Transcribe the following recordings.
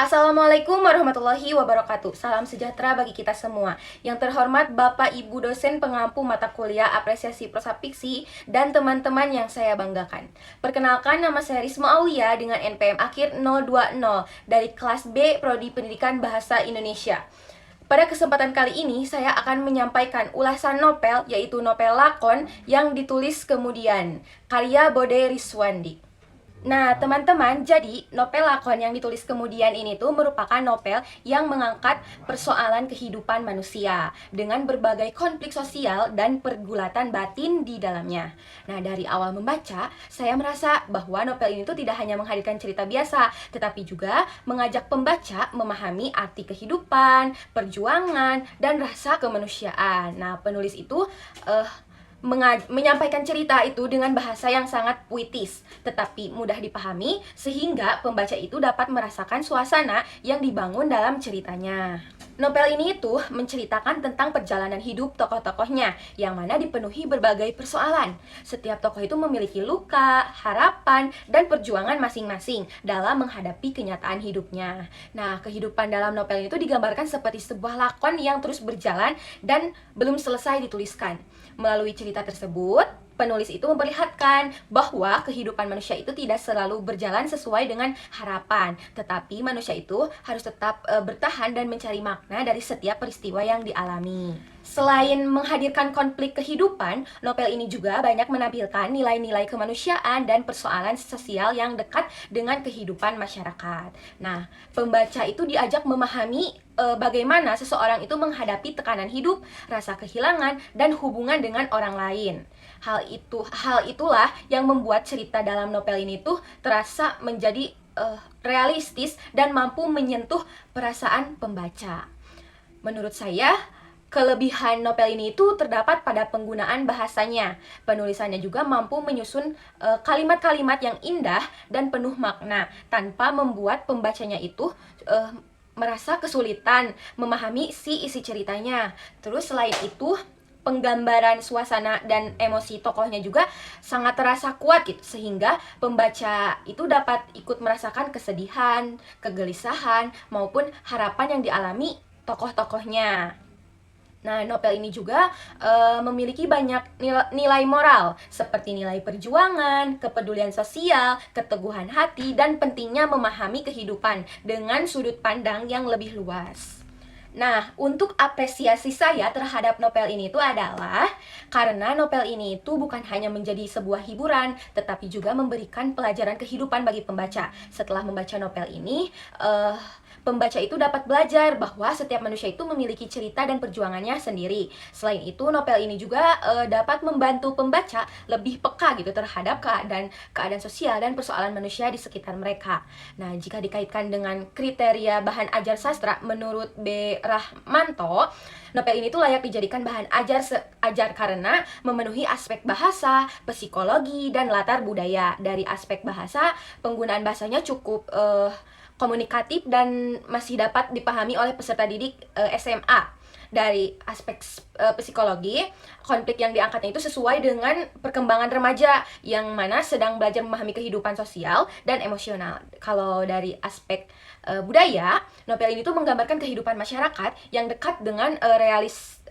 Assalamualaikum warahmatullahi wabarakatuh. Salam sejahtera bagi kita semua. Yang terhormat Bapak Ibu dosen pengampu mata kuliah apresiasi prosa fiksi dan teman-teman yang saya banggakan. Perkenalkan, nama saya Risma Aulia dengan NPM akhir 020 dari kelas B Prodi Pendidikan Bahasa Indonesia. Pada kesempatan kali ini, saya akan menyampaikan ulasan novel, yaitu novel lakon yang ditulis kemudian, karya Bode Rizwandi. Nah, teman-teman, jadi novel lakon yang ditulis kemudian ini tuh merupakan novel yang mengangkat persoalan kehidupan manusia dengan berbagai konflik sosial dan pergulatan batin di dalamnya. Nah, dari awal membaca, saya merasa bahwa novel ini tuh tidak hanya menghadirkan cerita biasa, tetapi juga mengajak pembaca memahami arti kehidupan, perjuangan, dan rasa kemanusiaan. Nah, penulis itu menyampaikan cerita itu dengan bahasa yang sangat puitis, tetapi mudah dipahami sehingga pembaca itu dapat merasakan suasana yang dibangun dalam ceritanya. Novel ini itu menceritakan tentang perjalanan hidup tokoh-tokohnya yang mana dipenuhi berbagai persoalan. Setiap tokoh itu memiliki luka, harapan, dan perjuangan masing-masing dalam menghadapi kenyataan hidupnya. Nah, kehidupan dalam novel itu digambarkan seperti sebuah lakon yang terus berjalan dan belum selesai dituliskan. Melalui cerita tersebut, penulis itu memperlihatkan bahwa kehidupan manusia itu tidak selalu berjalan sesuai dengan harapan, tetapi manusia itu harus tetap bertahan dan mencari makna dari setiap peristiwa yang dialami. Selain menghadirkan konflik kehidupan, novel ini juga banyak menampilkan nilai-nilai kemanusiaan dan persoalan sosial yang dekat dengan kehidupan masyarakat. Nah, pembaca itu diajak memahami bagaimana seseorang itu menghadapi tekanan hidup, rasa kehilangan, dan hubungan dengan orang lain. Hal itulah yang membuat cerita dalam novel ini tuh terasa menjadi realistis dan mampu menyentuh perasaan pembaca. Menurut saya, kelebihan novel ini itu terdapat pada penggunaan bahasanya. Penulisannya juga mampu menyusun kalimat-kalimat yang indah dan penuh makna tanpa membuat pembacanya itu merasa kesulitan memahami isi ceritanya. Terus selain itu, penggambaran suasana dan emosi tokohnya juga sangat terasa kuat gitu, sehingga pembaca itu dapat ikut merasakan kesedihan, kegelisahan, maupun harapan yang dialami tokoh-tokohnya. Nah, novel ini juga memiliki banyak nilai moral, seperti nilai perjuangan, kepedulian sosial, keteguhan hati, dan pentingnya memahami kehidupan dengan sudut pandang yang lebih luas. Nah, untuk apresiasi saya terhadap novel ini itu adalah karena novel ini itu bukan hanya menjadi sebuah hiburan, tetapi juga memberikan pelajaran kehidupan bagi pembaca. Setelah membaca novel ini, pembaca itu dapat belajar bahwa setiap manusia itu memiliki cerita dan perjuangannya sendiri. Selain itu, novel ini juga dapat membantu pembaca lebih peka gitu terhadap keadaan sosial dan persoalan manusia di sekitar mereka. Nah, jika dikaitkan dengan kriteria bahan ajar sastra, menurut B. Rahmanto, novel ini tuh layak dijadikan bahan ajar karena memenuhi aspek bahasa, psikologi, dan latar budaya. Dari aspek bahasa, penggunaan bahasanya cukup komunikatif dan masih dapat dipahami oleh peserta didik SMA. Dari aspek psikologi, konflik yang diangkatnya itu sesuai dengan perkembangan remaja yang mana sedang belajar memahami kehidupan sosial dan emosional. Kalau dari aspek budaya, novel ini tuh menggambarkan kehidupan masyarakat yang dekat dengan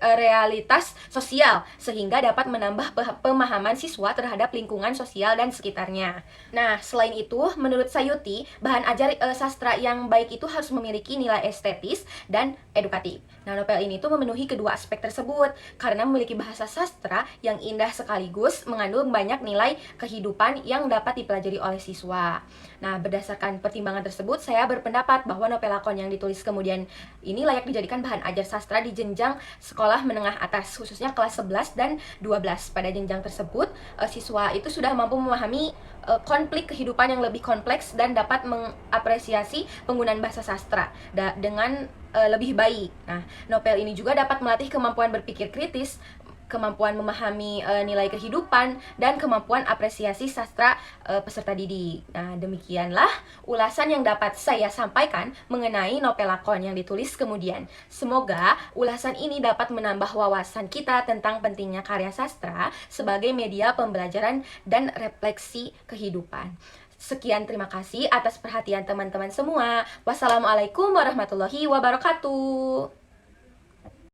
realitas sosial, sehingga dapat menambah pemahaman siswa terhadap lingkungan sosial dan sekitarnya. Nah, selain itu, menurut Sayuti, bahan ajar sastra yang baik itu harus memiliki nilai estetis dan edukatif. Nah, novel ini tuh memenuhi kedua aspek tersebut karena memiliki bahasa sastra yang indah sekaligus mengandung banyak nilai kehidupan yang dapat dipelajari oleh siswa. Nah, berdasarkan pertimbangan tersebut, saya berpendapat bahwa novel lakon yang ditulis kemudian ini layak dijadikan bahan ajar sastra di jenjang sekolah menengah atas, khususnya kelas 11 dan 12. Pada jenjang tersebut, siswa itu sudah mampu memahami konflik kehidupan yang lebih kompleks dan dapat mengapresiasi penggunaan bahasa sastra dengan lebih baik. Nah, novel ini juga dapat melatih kemampuan berpikir kritis, kemampuan memahami nilai kehidupan, dan kemampuan apresiasi sastra peserta didik. Nah, demikianlah ulasan yang dapat saya sampaikan mengenai novel lakon yang ditulis kemudian. Semoga ulasan ini dapat menambah wawasan kita tentang pentingnya karya sastra sebagai media pembelajaran dan refleksi kehidupan. Sekian, terima kasih atas perhatian teman-teman semua. Wassalamualaikum warahmatullahi wabarakatuh.